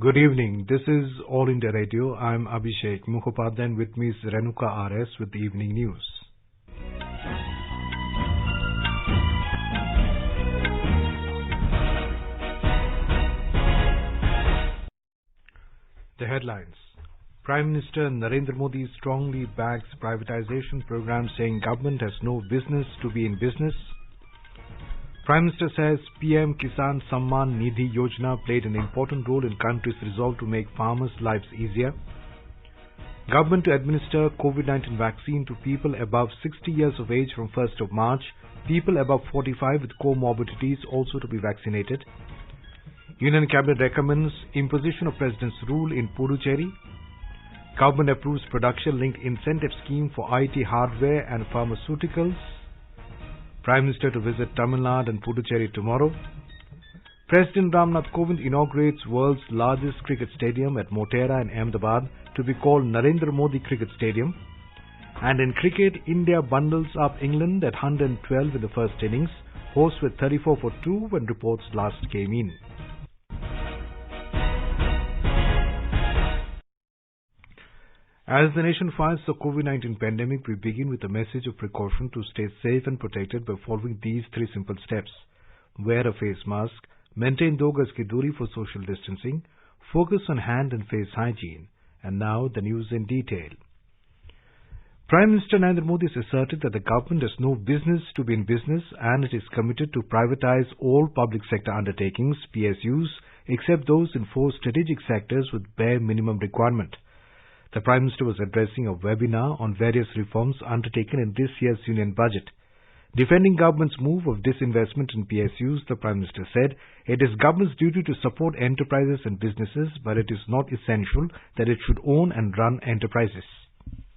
Good evening. This is All India Radio. I'm Abhishek Mukhopadhyay, and with me is Renuka RS with the evening news. The headlines. Prime Minister Narendra Modi strongly backs privatization program, saying government has no business to be in business. Prime Minister says PM Kisan Samman Nidhi Yojana played an important role in country's resolve to make farmers' lives easier. Government to administer COVID-19 vaccine to people above 60 years of age from 1st of March. People above 45 with comorbidities also to be vaccinated. Union Cabinet recommends imposition of President's rule in Puducherry. Government approves production-linked incentive scheme for IT hardware and pharmaceuticals. Prime Minister to visit Tamil Nadu and Puducherry tomorrow. President Ramnath Kovind inaugurates world's largest cricket stadium at Motera in Ahmedabad to be called Narendra Modi Cricket Stadium. And in cricket, India bundles up England at 112 in the first innings, hosts with 34 for 2 when reports last came in. As the nation fights the COVID-19 pandemic, we begin with a message of precaution to stay safe and protected by following these 3 simple steps. Wear a face mask, maintain 2 gaz ki duri for social distancing, focus on hand and face hygiene. And now the news in detail. Prime Minister Narendra Modi has asserted that the government has no business to be in business and it is committed to privatize all public sector undertakings, PSUs, except those in 4 strategic sectors with bare minimum requirement. The Prime Minister was addressing a webinar on various reforms undertaken in this year's Union Budget. Defending government's move of disinvestment in PSUs, the Prime Minister said, it is government's duty to support enterprises and businesses, but it is not essential that it should own and run enterprises.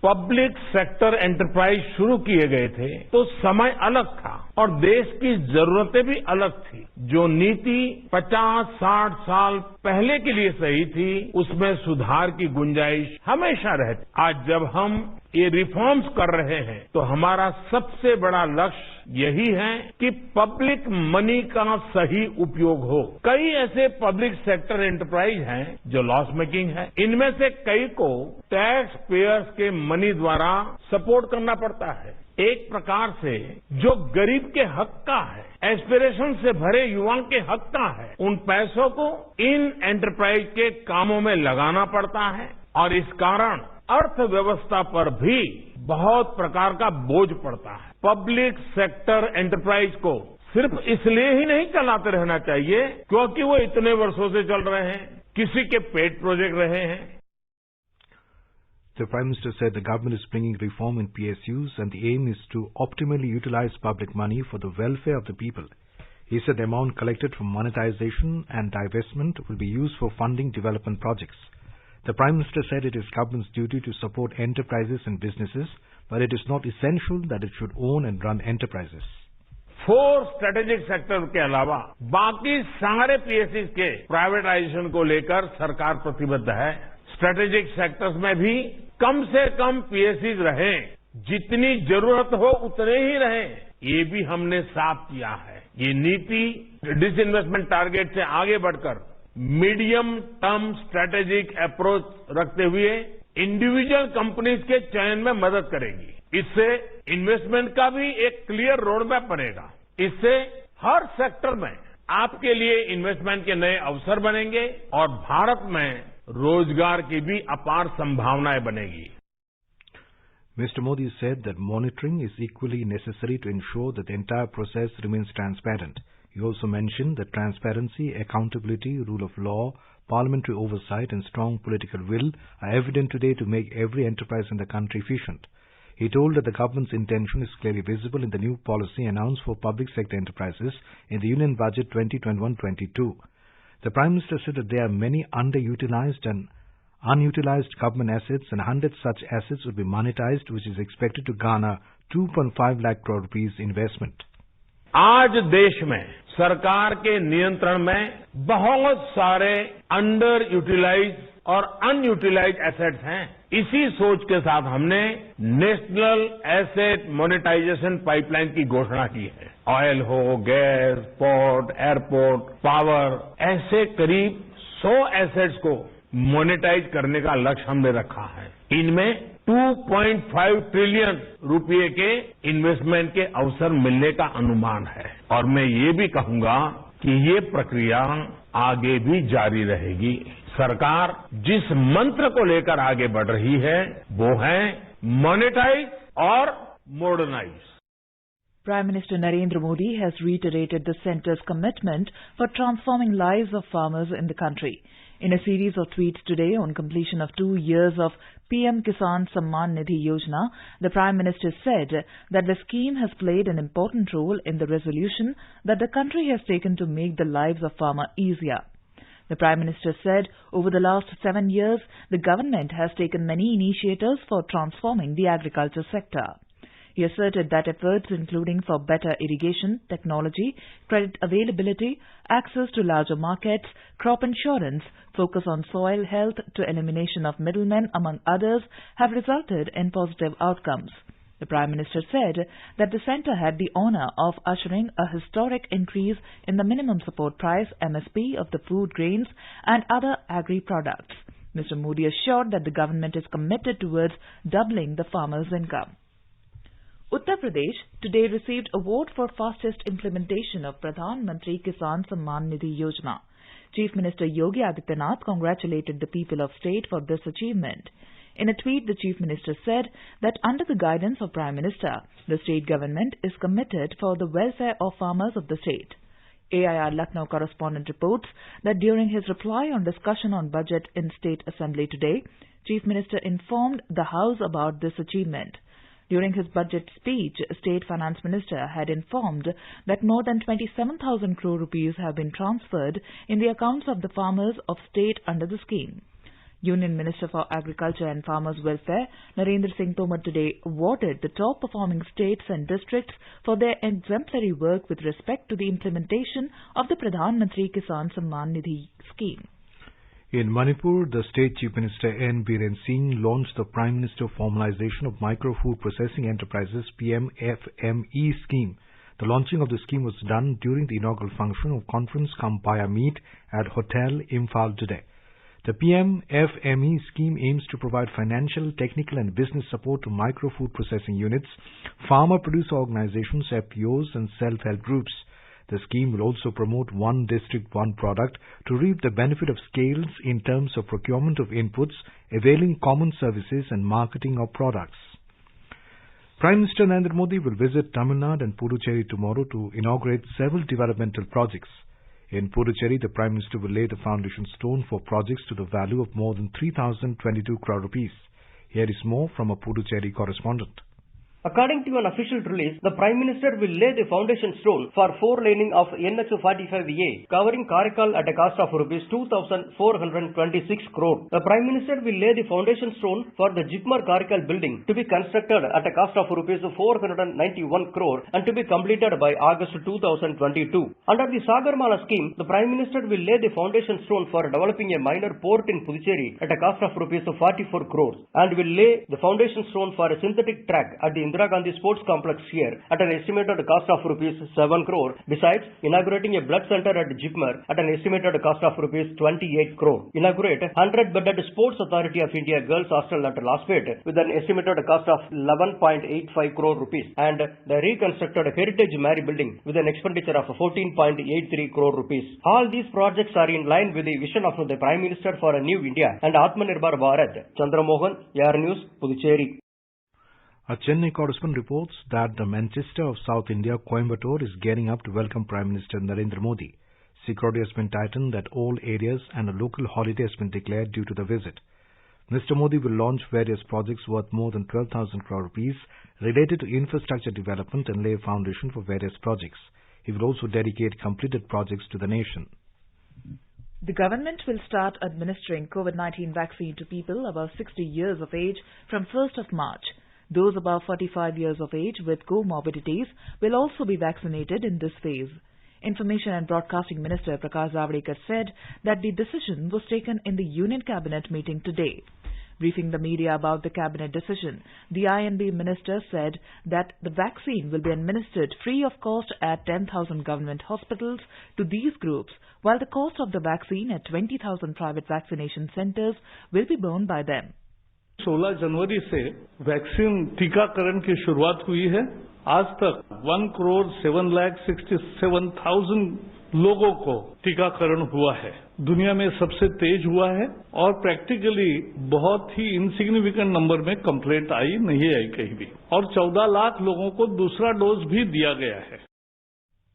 Public sector enterprise शुरू किए गए थे तो समय अलग था और देश की जरूरतें भी अलग थी। जो नीति 50-60 साल पहले के लिए सही थी, उसमें सुधार की गुंजाइश हमेशा रहती। आज जब हम ये रिफॉर्म्स कर रहे हैं तो हमारा सबसे बड़ा लक्ष्य यही है कि पब्लिक मनी का सही उपयोग हो। कई ऐसे पब्लिक सेक्टर एंटरप्राइज हैं जो लॉस मेकिंग है। इनमें से कई को टैक्स पेयर्स के मनी द्वारा सपोर्ट करना पड़ता है। एक प्रकार से जो गरीब के हक का है, एस्पिरेशन से भरे युवाओं के हक का है, उन पैसों को इन एंटरप्राइज के कामों में लगाना पड़ता है और इस कारण अर्थव्यवस्था पर भी बहुत प्रकार का बोझ पड़ता है। पब्लिक सेक्टर एंटरप्राइज को सिर्फ इसलिए ही नहीं चलाते रहना चाहिए क्योंकि वो इतने वर्षों से चल रहे हैं, किसी के पेट प्रोजेक्ट रहे हैं। The Prime Minister said the government is bringing reform in PSUs and the aim is to optimally utilize public money for the welfare of the people. He said the amount collected from monetization and divestment will be used for funding development projects. The Prime Minister said it is government's duty to support enterprises and businesses, but it is not essential that it should own and run enterprises. 4 strategic sector के अलावा बाकी सारे PSU के privatisation को लेकर सरकार प्रतिबद्ध है। स्ट्रेटेजिक सेक्टर्स में भी कम से कम पीएसयू रहें, जितनी जरूरत हो उतने ही रहें, ये भी हमने साफ किया है। ये नीति डिसइन्वेस्टमेंट टारगेट से आगे बढ़कर मीडियम टर्म स्ट्रेटेजिक अप्रोच रखते हुए इंडिविजुअल कंपनीज के चयन में मदद करेगी। इससे इन्वेस्टमेंट का भी एक क्लियर रोड मैप बनेगा। इससे हर सेक्टर में आपके लिए इन्वेस्टमेंट के नए अवसर बनेंगे और भारत में रोजगार की भी अपार संभावनाएं बनेगी। Mr. Modi said that monitoring is equally necessary to ensure that the entire process remains transparent. He also mentioned that transparency, accountability, rule of law, parliamentary oversight and strong political will are evident today to make every enterprise in the country efficient. He told that the government's intention is clearly visible in the new policy announced for public sector enterprises in the Union Budget 2021-22. The Prime Minister said that there are many underutilized and unutilized government assets and 100 such assets will be monetized, which is expected to garner 2.5 lakh crore rupees investment. आज देश में सरकार के नियंत्रण में बहुत सारे under utilise और अनयूटिलाइज एसेट्स हैं। इसी सोच के साथ हमने नेशनल एसेट मोनेटाइजेशन पाइपलाइन की घोषणा की है। ऑयल हो, गैस, पोर्ट, एयरपोर्ट, पावर, ऐसे करीब 100 एसेट्स को मोनेटाइज करने का लक्ष्य हमने रखा है। इनमें 2.5 ट्रिलियन रुपए के इन्वेस्टमेंट के अवसर मिलने का अनुमान है और मैं ये भी कहूंगा कि ये प्रक्रिया आगे भी जारी रहेगी। सरकार जिस मंत्र को लेकर आगे बढ़ रही है वो है मोनेटाइज और modernise. Prime Minister Narendra Modi has reiterated the centre's commitment for transforming lives of farmers in the country. In a series of tweets today on completion of 2 years of PM Kisan Samman Nidhi Yojana, the Prime Minister said that the scheme has played an important role in the resolution that the country has taken to make the lives of farmers easier. The Prime Minister said over the last 7 years, the government has taken many initiatives for transforming the agriculture sector. He asserted that efforts including for better irrigation, technology, credit availability, access to larger markets, crop insurance, focus on soil health to elimination of middlemen among others have resulted in positive outcomes. The Prime Minister said that the centre had the honour of ushering a historic increase in the minimum support price MSP of the food grains and other agri-products. Mr. Modi assured that the government is committed towards doubling the farmers' income. Uttar Pradesh today received award for fastest implementation of Pradhan Mantri Kisan Samman Nidhi Yojana. Chief Minister Yogi Adityanath congratulated the people of state for this achievement. In a tweet, the Chief Minister said that under the guidance of Prime Minister, the state government is committed for the welfare of farmers of the state. AIR Lucknow correspondent reports that during his reply on discussion on budget in State Assembly today, Chief Minister informed the House about this achievement. During his budget speech, State Finance Minister had informed that more than 27,000 crore rupees have been transferred in the accounts of the farmers of state under the scheme. Union Minister for Agriculture and Farmers Welfare, Narendra Singh Tomar, today awarded the top-performing states and districts for their exemplary work with respect to the implementation of the Pradhan Mantri Kisan Samman Nidhi scheme. In Manipur, the State Chief Minister N. Biren Singh launched the Prime Minister Formalization of Micro-Food Processing Enterprises PMFME scheme. The launching of the scheme was done during the inaugural function of Conference Cum Paya Meet at Hotel Imphal today. The PMFME scheme aims to provide financial, technical and business support to micro-food processing units, farmer-producer organizations, FPOs and self-help groups. The scheme will also promote one district, one product to reap the benefit of scales in terms of procurement of inputs, availing common services and marketing of products. Prime Minister Narendra Modi will visit Tamil Nadu and Puducherry tomorrow to inaugurate several developmental projects. In Puducherry, the Prime Minister will lay the foundation stone for projects to the value of more than 3,022 crore rupees. Here is more from a Puducherry correspondent. According to an official release, the Prime Minister will lay the foundation stone for 4-laning of NH45A, covering Karaikal at a cost of Rs 2,426 crore. The Prime Minister will lay the foundation stone for the Jipmar Karaikal building to be constructed at a cost of Rs 491 crore and to be completed by August 2022. Under the Sagarmala scheme, the Prime Minister will lay the foundation stone for developing a minor port in Puducherry at a cost of Rs 44 crore and will lay the foundation stone for a synthetic track at the Indira Gandhi Sports Complex here at an estimated cost of Rs 7 crore. Besides, inaugurating a blood center at Jipmar at an estimated cost of Rs 28 crore. Inaugurate 100-bedded Sports Authority of India Girls Hostel at Laspet with an estimated cost of 11.85 crore rupees and the reconstructed Heritage Mary Building with an expenditure of 14.83 crore rupees. All these projects are in line with the vision of the Prime Minister for a New India and Atmanirbhar Bharat. Chandramohan, AIR News, Puducherry. A Chennai correspondent reports that the Manchester of South India, Coimbatore, is gearing up to welcome Prime Minister Narendra Modi. Security has been tightened at all areas and a local holiday has been declared due to the visit. Mr. Modi will launch various projects worth more than 12,000 crore rupees related to infrastructure development and lay a foundation for various projects. He will also dedicate completed projects to the nation. The government will start administering COVID-19 vaccine to people above 60 years of age from 1st of March. Those above 45 years of age with comorbidities will also be vaccinated in this phase. Information and Broadcasting Minister Prakash Javadekar said that the decision was taken in the Union Cabinet meeting today. Briefing the media about the cabinet decision, the INB minister said that the vaccine will be administered free of cost at 10,000 government hospitals to these groups, while the cost of the vaccine at 20,000 private vaccination centers will be borne by them. 16 जनवरी से vaccine टीकाकरण की शुरुआत हुई है। आज तक 1,07,67,000 लोगों को टीकाकरण हुआ है। दुनिया में सबसे तेज हुआ है और प्रैक्टिकली बहुत ही इनसिग्निफिकेंट नंबर में कंप्लेंट आई नहीं आई कहीं भी, और 14 लाख लोगों को दूसरा डोज भी दिया गया है।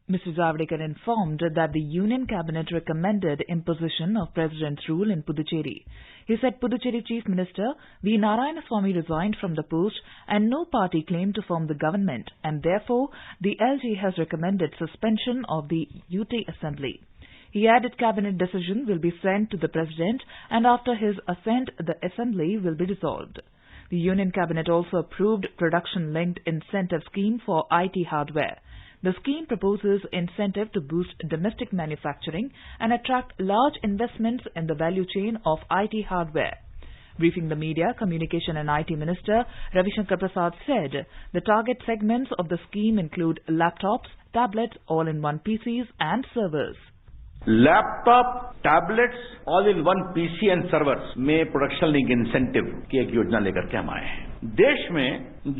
Mr. Javadekar informed that the Union Cabinet recommended imposition of President's rule in Puducherry. He said Puducherry Chief Minister V. Narayanaswamy resigned from the post and no party claimed to form the government, and therefore the LG has recommended suspension of the UT Assembly. He added cabinet decision will be sent to the President, and after his assent the Assembly will be dissolved. The Union Cabinet also approved production-linked incentive scheme for IT hardware. The scheme proposes incentive to boost domestic manufacturing and attract large investments in the value chain of IT hardware. Briefing the media, Communication and IT Minister Ravi Shankar Prasad said the target segments of the scheme include laptops, tablets, all-in-one PCs and servers. Laptop, tablets, all in one PC and servers में production link incentive की एक योजना लेकर के हम आए हैं। देश में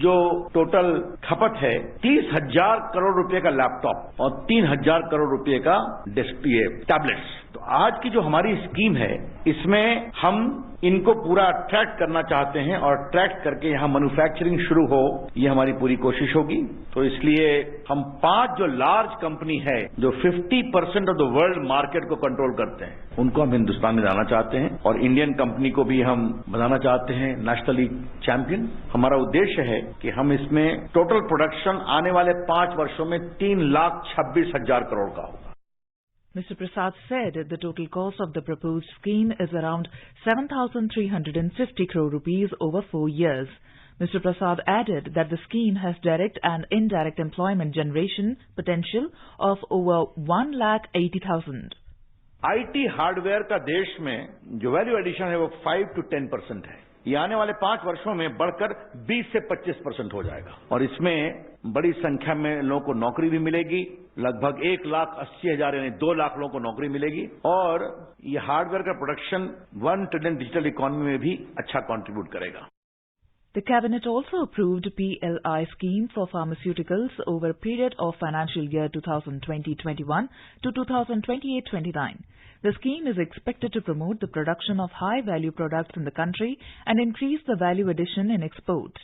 जो टोटल खपत है 30,000 करोड़ रुपए का लैपटॉप और 3,000 करोड़ रुपए का टैबलेट्स। तो आज की जो हमारी स्कीम है इसमें हम इनको पूरा ट्रैक करना चाहते हैं और ट्रैक करके यहां मैन्युफैक्चरिंग शुरू हो, ये हमारी पूरी कोशिश होगी। तो इसलिए हम 5 जो लार्ज कंपनी है जो 50% ऑफ द वर्ल्ड मार्केट को कंट्रोल करते हैं उनको हम हिंदुस्तान में लाना चाहते हैं, और इंडियन कंपनी को भी हम बनाना चाहते हैं नेशनली चैंपियन। हमारा उद्देश्य है कि हम इसमें टोटल प्रोडक्शन आने वाले 5 वर्षों में 3,26,000 करोड़ का होगा। Mr. Prasad said the total cost of the proposed scheme is around 7,350 crore rupees over 4 years. Mr. Prasad added that the scheme has direct and indirect employment generation potential of over 1,80,000. IT hardware का देश में जो value addition है वो 5 to 10% है। ये आने वाले 5 वर्षों में बढ़कर 20 से 25% हो जाएगा, और इसमें बड़ी संख्या में लोगों को नौकरी भी मिलेगी। लगभग 1,80,000 यानी 2 लाख लोगों को नौकरी मिलेगी, और ये हार्डवेयर का प्रोडक्शन 1 ट्रिलियन डिजिटल इकोनॉमी में भी अच्छा कंट्रीब्यूट करेगा। The Cabinet also approved PLI scheme for pharmaceuticals over a period of financial year 2020-21 to 2028-29. The scheme is expected to promote the production of high-value products in the country and increase the value addition in exports.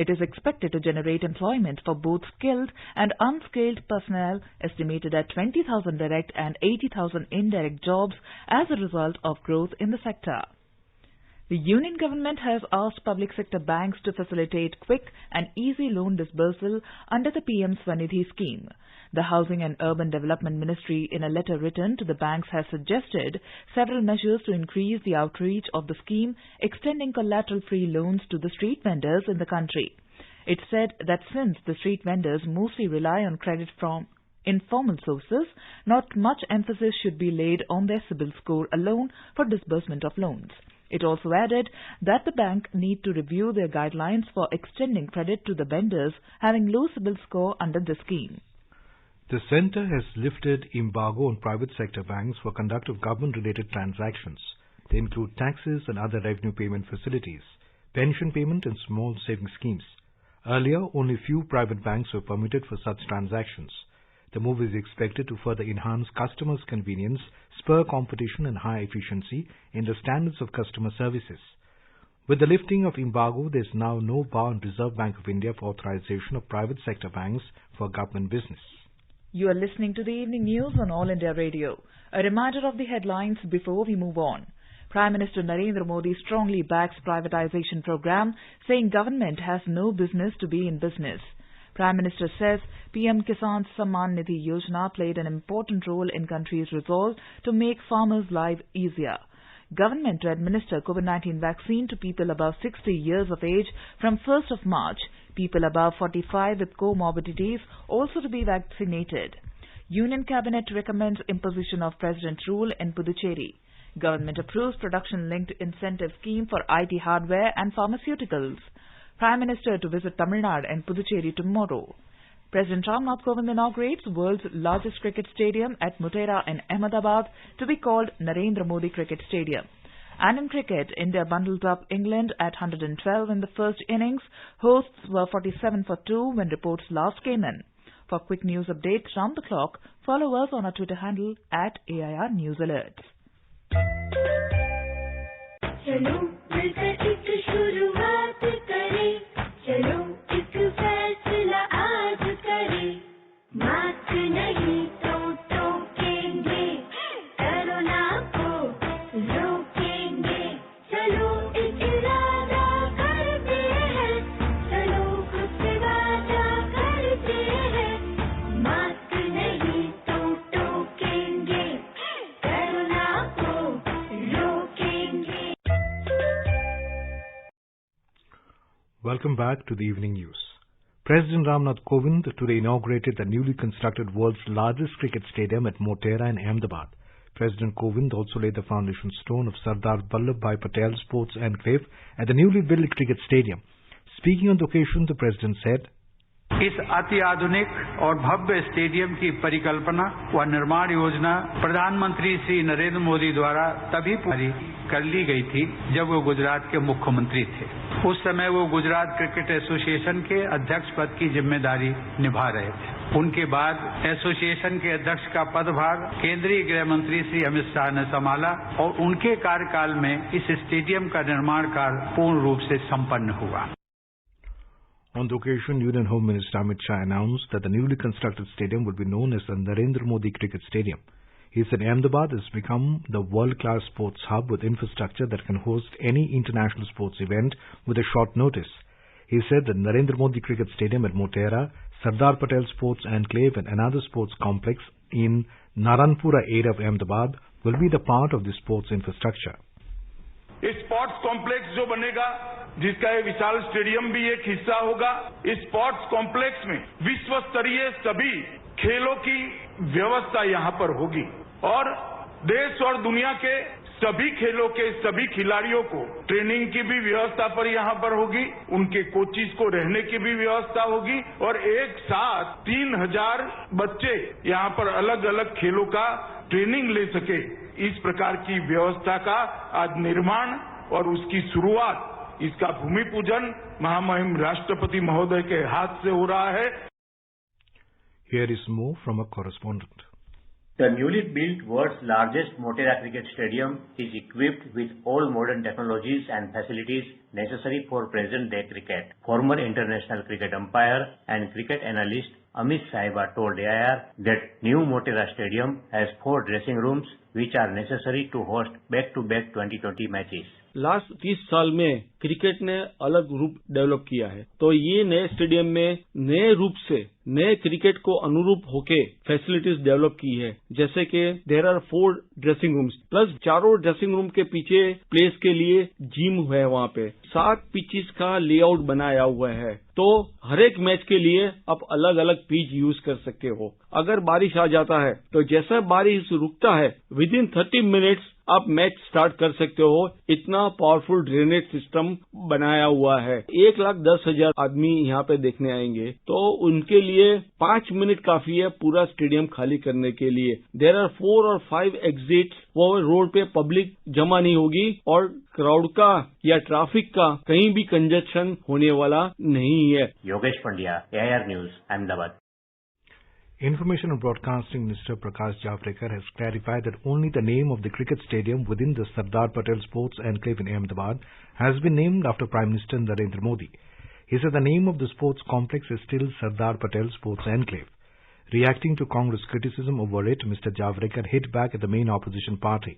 It is expected to generate employment for both skilled and unskilled personnel, estimated at 20,000 direct and 80,000 indirect jobs as a result of growth in the sector. The Union Government has asked public sector banks to facilitate quick and easy loan disbursal under the PM Swanidhi scheme. The Housing and Urban Development Ministry, in a letter written to the banks, has suggested several measures to increase the outreach of the scheme, extending collateral-free loans to the street vendors in the country. It said that since the street vendors mostly rely on credit from informal sources, not much emphasis should be laid on their CIBIL score alone for disbursement of loans. It also added that the bank need to review their guidelines for extending credit to the vendors having low CIBIL score under the scheme. The centre has lifted embargo on private sector banks for conduct of government-related transactions. They include taxes and other revenue payment facilities, pension payment and small savings schemes. Earlier, only few private banks were permitted for such transactions. The move is expected to further enhance customers' convenience, spur competition and high efficiency in the standards of customer services. With the lifting of embargo, there is now no bar on Reserve Bank of India for authorization of private sector banks for government business. You are listening to the evening news on All India Radio. A reminder of the headlines before we move on. Prime Minister Narendra Modi strongly backs privatization program, saying government has no business to be in business. Prime Minister says PM Kisan Samman Nidhi Yojana played an important role in country's resolve to make farmers' lives easier. Government to administer COVID-19 vaccine to people above 60 years of age from 1st of March. People above 45 with comorbidities also to be vaccinated. Union Cabinet recommends imposition of President's rule in Puducherry. Government approves production-linked incentive scheme for IT hardware and pharmaceuticals. Prime Minister to visit Tamil Nadu and Puducherry tomorrow. President Ramnath Kovind inaugurates world's largest cricket stadium at Motera in Ahmedabad to be called Narendra Modi Cricket Stadium. And in cricket, India bundled up England at 112 in the first innings. Hosts were 47 for 2 when reports last came in. For quick news updates round the clock, follow us on our Twitter handle at AIR News Alerts. चलो मिलकर एक शुरुआत करें, चलो एक फैसला आज करें, मास्क नहीं तो टोकेंगे, कोरोना को रोकेंगे, चलो एक इरादा करते हैं, चलो खुद से वादा करते हैं, मास्क नहीं तो टोकेंगे, कोरोना को रोकेंगे. Welcome back to the evening news. President Ramnath Kovind today inaugurated the newly constructed world's largest cricket stadium at Motera in Ahmedabad. President Kovind also laid the foundation stone of Sardar Vallabhbhai Patel Sports Enclave at the newly built cricket stadium. Speaking on the occasion, the President said, इस अति आधुनिक और भव्य stadium की परिकल्पना व निर्माण योजना प्रधानमंत्री श्री नरेंद्र मोदी द्वारा तभी पूरी कर ली गई थी जब वो गुजरात के मुख्यमंत्री थे. उस समय वो गुजरात क्रिकेट एसोसिएशन के अध्यक्ष पद की जिम्मेदारी निभा रहे थे. उनके बाद एसोसिएशन के अध्यक्ष का पदभार केंद्रीय गृह मंत्री श्री अमित शाह ने संभाला और उनके कार्यकाल में इस स्टेडियम का निर्माण कार्य पूर्ण रूप से संपन्न हुआ. On the occasion, Union Home Minister Amit Shah announced that the newly constructed stadium will be known as the Narendra Modi Cricket Stadium. He said Ahmedabad has become the world-class sports hub with infrastructure that can host any international sports event with a short notice. He said the Narendra Modi Cricket Stadium at Motera, Sardar Patel Sports Enclave and another sports complex in Naranpura area of Ahmedabad will be the part of the sports infrastructure. Sports complex जो बनेगा जिसका ये विशाल stadium भी एक हिस्सा होगा. इस sports complex में विश्व स्तरीय सभी खेलों की व्यवस्था यहाँ पर होगी और देश और दुनिया के सभी खेलों के सभी खिलाड़ियों को ट्रेनिंग की भी व्यवस्था पर यहाँ पर होगी. उनके कोचिज को रहने की भी व्यवस्था होगी और एक साथ 3000 बच्चे यहाँ पर अलग अलग खेलों का ट्रेनिंग ले सके. इस प्रकार की व्यवस्था का आज निर्माण और उसकी शुरुआत, इसका भूमि पूजन महामहिम राष्ट्रपति महोदय के हाथ से हो रहा है. Here is more from a correspondent. The newly built world's largest Motera cricket stadium is equipped with all modern technologies and facilities necessary for present-day cricket. Former international cricket umpire and cricket analyst Amit Sahiba told AIR that new Motera stadium has 4 dressing rooms which are necessary to host back-to-back 2020 matches. Last 30 साल में cricket ने अलग रूप develop किया है, तो ये नए स्टेडियम में नए रूप से नए क्रिकेट को अनुरूप होके फैसिलिटीज डेवलप की है. जैसे कि there are 4 dressing rooms plus चारों ड्रेसिंग रूम के पीछे प्लेस के लिए जिम है. वहाँ पे 7 पिचेस का लेआउट बनाया हुआ है, तो हर एक मैच के लिए आप अलग अलग पिच यूज कर सकते हो. अगर बारिश आ जाता है तो जैसा बारिश रुकता है विद इन 30 मिनट्स आप मैच स्टार्ट कर सकते हो. इतना पावरफुल ड्रेनेज सिस्टम बनाया हुआ है. 1,10,000 आदमी यहाँ पे देखने आएंगे, तो उनके लिए 5 मिनट काफी है पूरा स्टेडियम खाली करने के लिए. देयर आर 4 और 5 एग्जिट्स. वो रोड पे पब्लिक जमा नहीं होगी और क्राउड का या ट्रैफिक का कहीं भी कंजेशन होने वाला नहीं है. Yogesh Pandya, AIR news, Ahmedabad. Information and Broadcasting Minister Prakash Javadekar has clarified that only the name of the cricket stadium within the Sardar Patel Sports Enclave in Ahmedabad has been named after Prime Minister Narendra Modi. He said the name of the sports complex is still Sardar Patel Sports Enclave. Reacting to Congress criticism over it, Mr. Javadekar hit back at the main opposition party.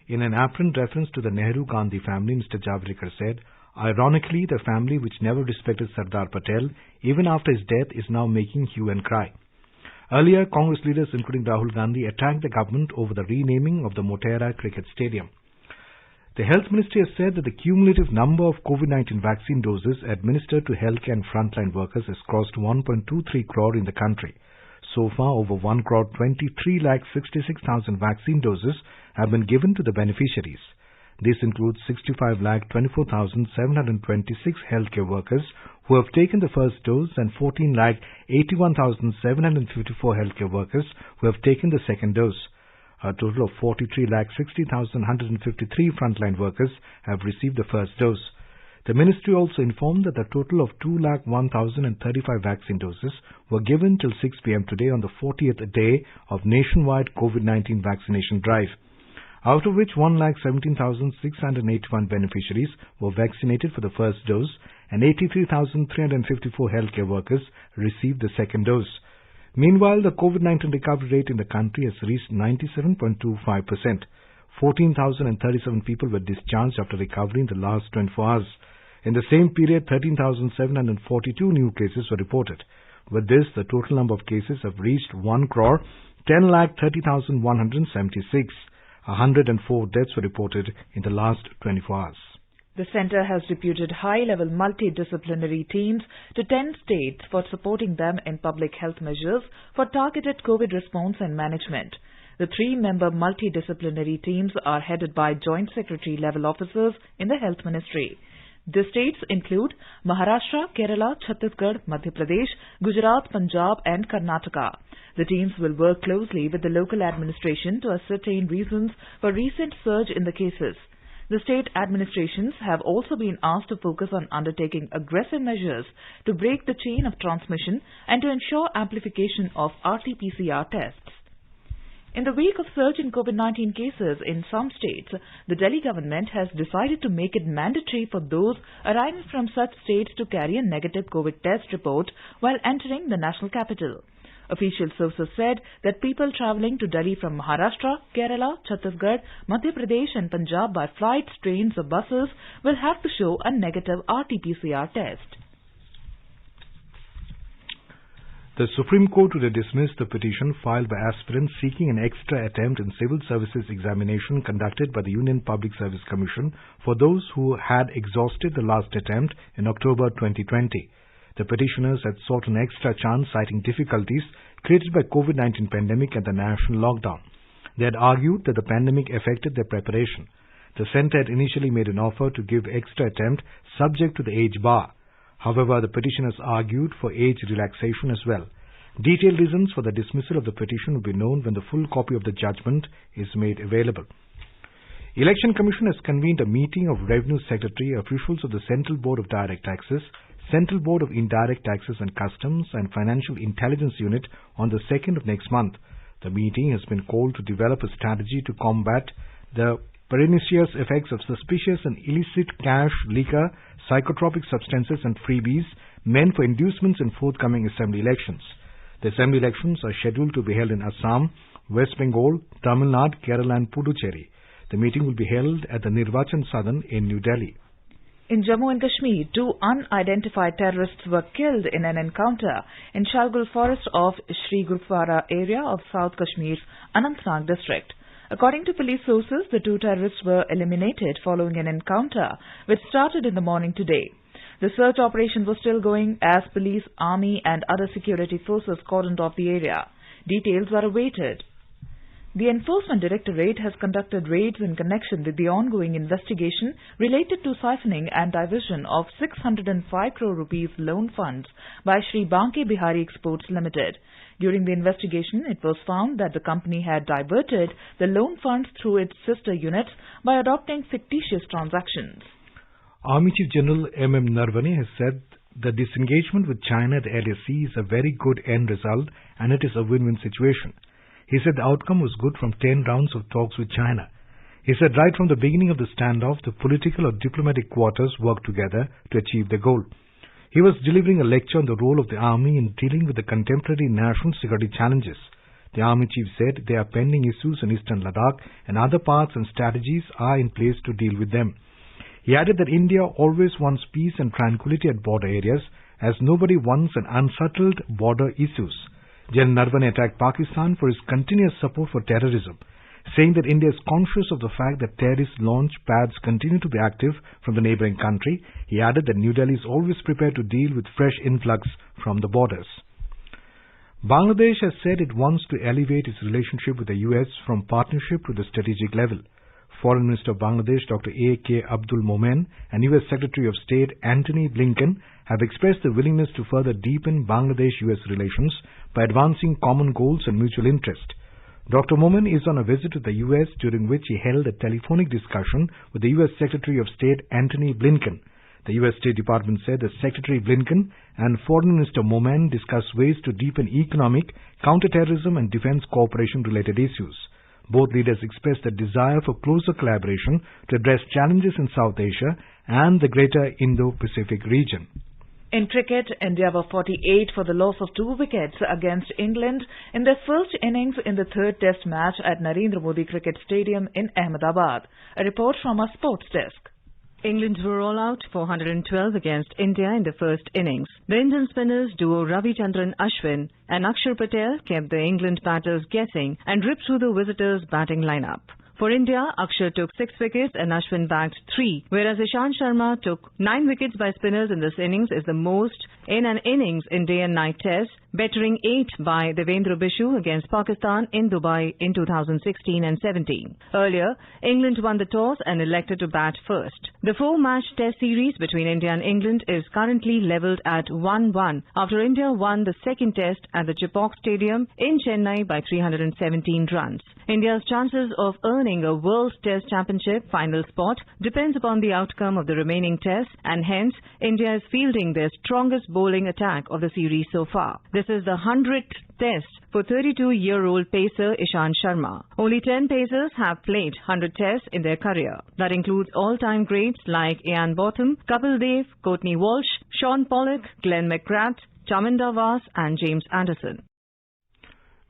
In an apparent reference to the Nehru-Gandhi family, Mr. Javadekar said, ironically, the family which never respected Sardar Patel, even after his death, is now making hue and cry. Earlier, Congress leaders including Rahul Gandhi attacked the government over the renaming of the Motera Cricket Stadium. The Health Ministry has said that the cumulative number of COVID-19 vaccine doses administered to healthcare and frontline workers has crossed 1.23 crore in the country. So far, over 1,23,66,000 vaccine doses have been given to the beneficiaries. This includes 65,24,726 healthcare workers who have taken the first dose and 14,81,754 healthcare workers who have taken the second dose. A total of 43,60,153 frontline workers have received the first dose. The ministry also informed that a total of 2,01,035 vaccine doses were given till 6 p.m. today on the 40th day of nationwide COVID-19 vaccination drive, out of which 1,17,681 beneficiaries were vaccinated for the first dose and 83,354 healthcare workers received the second dose. Meanwhile, the COVID-19 recovery rate in the country has reached 97.25%. 14,037 people were discharged after recovery in the last 24 hours. In the same period, 13,742 new cases were reported. With this, the total number of cases have reached 1,10,30,176. 104 deaths were reported in the last 24 hours. The centre has deputed high-level multidisciplinary teams to 10 states for supporting them in public health measures for targeted COVID response and management. The 3-member multidisciplinary teams are headed by Joint Secretary-level officers in the Health Ministry. The states include Maharashtra, Kerala, Chhattisgarh, Madhya Pradesh, Gujarat, Punjab and Karnataka. The teams will work closely with the local administration to ascertain reasons for recent surge in the cases. The state administrations have also been asked to focus on undertaking aggressive measures to break the chain of transmission and to ensure amplification of RT-PCR tests. In the wake of surge in COVID-19 cases in some states, the Delhi government has decided to make it mandatory for those arriving from such states to carry a negative COVID test report while entering the national capital. Official sources said that people travelling to Delhi from Maharashtra, Kerala, Chhattisgarh, Madhya Pradesh and Punjab by flights, trains or buses will have to show a negative RT-PCR test. The Supreme Court today dismissed the petition filed by aspirants seeking an extra attempt in civil services examination conducted by the Union Public Service Commission for those who had exhausted the last attempt in October 2020. The petitioners had sought an extra chance citing difficulties created by COVID-19 pandemic and the national lockdown. They had argued that the pandemic affected their preparation. The centre had initially made an offer to give extra attempt subject to the age bar. However, the petitioners argued for age relaxation as well. Detailed reasons for the dismissal of the petition will be known when the full copy of the judgment is made available. Election Commission has convened a meeting of Revenue Secretary, officials of the Central Board of Direct Taxes, Central Board of Indirect Taxes and Customs and Financial Intelligence Unit on the 2nd of next month. The meeting has been called to develop a strategy to combat the pernicious effects of suspicious and illicit cash, liquor, psychotropic substances and freebies meant for inducements in forthcoming assembly elections. The assembly elections are scheduled to be held in Assam, West Bengal, Tamil Nadu, Kerala and Puducherry. The meeting will be held at the Nirvachan Sadan in New Delhi. In Jammu and Kashmir, 2 unidentified terrorists were killed in an encounter in Shalgul forest of Sri Gurupwara area of South Kashmir's Anantnag district. According to police sources, the 2 terrorists were eliminated following an encounter which started in the morning today. The search operation was still going as police, army and other security forces cordoned off the area. Details are awaited. The Enforcement Directorate has conducted raids in connection with the ongoing investigation related to siphoning and diversion of 605 crore rupees loan funds by Sri Banke Bihari Exports Limited. During the investigation, it was found that the company had diverted the loan funds through its sister units by adopting fictitious transactions. Army Chief General M.M. Narvane has said the disengagement with China at the LAC is a very good end result and it is a win-win situation. He said the outcome was good from 10 rounds of talks with China. He said right from the beginning of the standoff, the political or diplomatic quarters worked together to achieve the goal. He was delivering a lecture on the role of the army in dealing with the contemporary national security challenges. The army chief said there are pending issues in eastern Ladakh and other parts and strategies are in place to deal with them. He added that India always wants peace and tranquility at border areas as nobody wants an unsettled border issues. General Narvane attacked Pakistan for its continuous support for terrorism, saying that India is conscious of the fact that terrorist launch pads continue to be active from the neighbouring country. He added that New Delhi is always prepared to deal with fresh influx from the borders. Bangladesh has said it wants to elevate its relationship with the US from partnership to the strategic level. Foreign Minister of Bangladesh Dr. A.K. Abdul Momen and US Secretary of State Antony Blinken have expressed their willingness to further deepen Bangladesh-US relations by advancing common goals and mutual interest. Dr. Momen is on a visit to the US, during which he held a telephonic discussion with the US Secretary of State Antony Blinken. The US State Department said that Secretary Blinken and Foreign Minister Momen discussed ways to deepen economic, counterterrorism and defense cooperation-related issues. Both leaders expressed a desire for closer collaboration to address challenges in South Asia and the greater Indo-Pacific region. In cricket, India were 48 for the loss of 2 wickets against England in their first innings in the third test match at Narendra Modi Cricket Stadium in Ahmedabad. A report from our sports desk. England were all out 412 against India in the first innings. The Indian spinners duo Ravichandran Ashwin and Akshar Patel kept the England batters guessing and ripped through the visitors' batting lineup. For India, Akshar took 6 wickets and Ashwin bagged 3, whereas Ishant Sharma took 9 wickets by spinners in this innings is the most in an innings in day and night test, bettering 8 by Devendra Bishu against Pakistan in Dubai in 2016 and 17. Earlier, England won the toss and elected to bat first. The 4-match test series between India and England is currently levelled at 1-1 after India won the second test at the Chepauk Stadium in Chennai by 317 runs. India's chances of earning a World Test Championship final spot depends upon the outcome of the remaining tests, and hence India is fielding their strongest bowling attack of the series so far. This is the 100th test for 32-year-old pacer Ishant Sharma. Only 10 pacers have played 100 tests in their career. That includes all-time greats like Ian Botham, Kapil Dev, Courtney Walsh, Sean Pollock, Glenn McGrath, Chaminda Vas and James Anderson.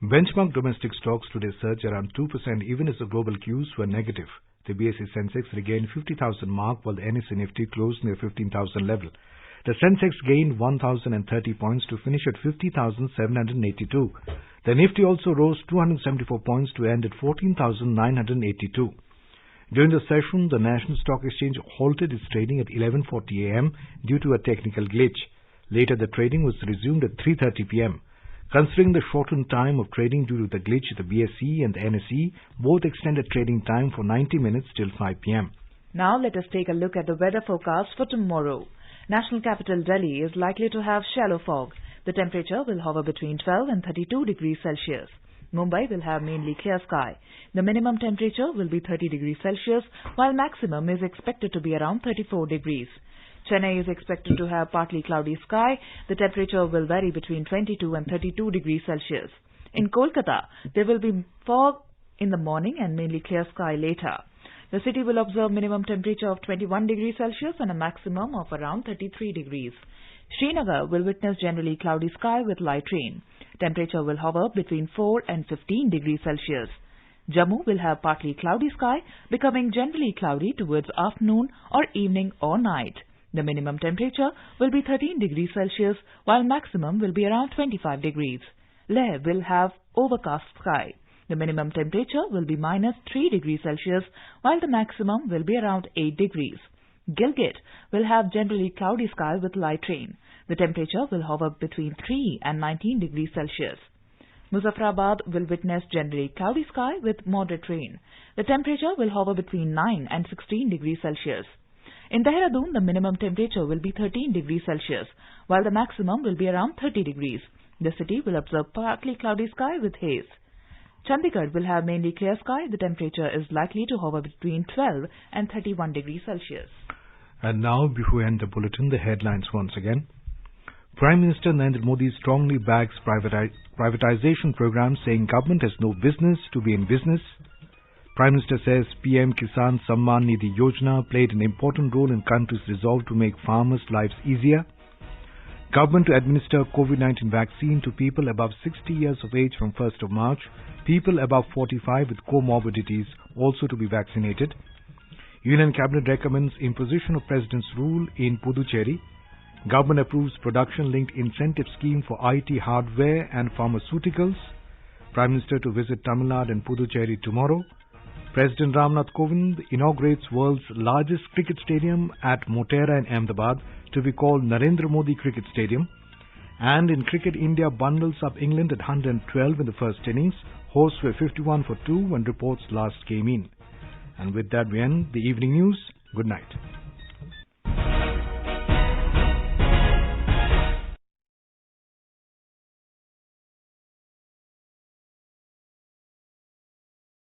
Benchmark domestic stocks today surged around 2% even as the global cues were negative. The BSE Sensex regained 50,000 mark while the NSE Nifty closed near 15,000 level. The Sensex gained 1,030 points to finish at 50,782. The Nifty also rose 274 points to end at 14,982. During the session, the National Stock Exchange halted its trading at 11:40 a.m. due to a technical glitch. Later, the trading was resumed at 3:30 p.m. Considering the shortened time of trading due to the glitch, the BSE and the NSE both extended trading time for 90 minutes till 5 p.m. Now let us take a look at the weather forecast for tomorrow. National capital Delhi is likely to have shallow fog. The temperature will hover between 12 and 32 degrees Celsius. Mumbai will have mainly clear sky. The minimum temperature will be 30 degrees Celsius, while maximum is expected to be around 34 degrees. Chennai is expected to have partly cloudy sky. The temperature will vary between 22 and 32 degrees Celsius. In Kolkata, there will be fog in the morning and mainly clear sky later. The city will observe minimum temperature of 21 degrees Celsius and a maximum of around 33 degrees. Srinagar will witness generally cloudy sky with light rain. Temperature will hover between 4 and 15 degrees Celsius. Jammu will have partly cloudy sky, becoming generally cloudy towards afternoon or evening or night. The minimum temperature will be 13 degrees Celsius, while maximum will be around 25 degrees. Leh will have overcast sky. The minimum temperature will be minus 3 degrees Celsius, while the maximum will be around 8 degrees. Gilgit will have generally cloudy sky with light rain. The temperature will hover between 3 and 19 degrees Celsius. Muzaffarabad will witness generally cloudy sky with moderate rain. The temperature will hover between 9 and 16 degrees Celsius. In Dehradun, the minimum temperature will be 13 degrees Celsius, while the maximum will be around 30 degrees. The city will observe partly cloudy sky with haze. Chandigarh will have mainly clear sky. The temperature is likely to hover between 12 and 31 degrees Celsius. And now, before we end the bulletin, the headlines once again. Prime Minister Narendra Modi strongly backs privatization program, saying government has no business to be in business. Prime Minister says PM Kisan Samman Nidhi Yojana played an important role in country's resolve to make farmers' lives easier. Government to administer COVID-19 vaccine to people above 60 years of age from 1st of March. People above 45 with comorbidities also to be vaccinated. Union Cabinet recommends imposition of President's rule in Puducherry. Government approves production-linked incentive scheme for IT hardware and pharmaceuticals. Prime Minister to visit Tamil Nadu and Puducherry tomorrow. President Ramnath Kovind inaugurates world's largest cricket stadium at Motera in Ahmedabad to be called Narendra Modi Cricket Stadium. And in cricket, India bundles up England at 112 in the first innings. Hosts were 51 for 2 when reports last came in. And with that we end the evening news. Good night.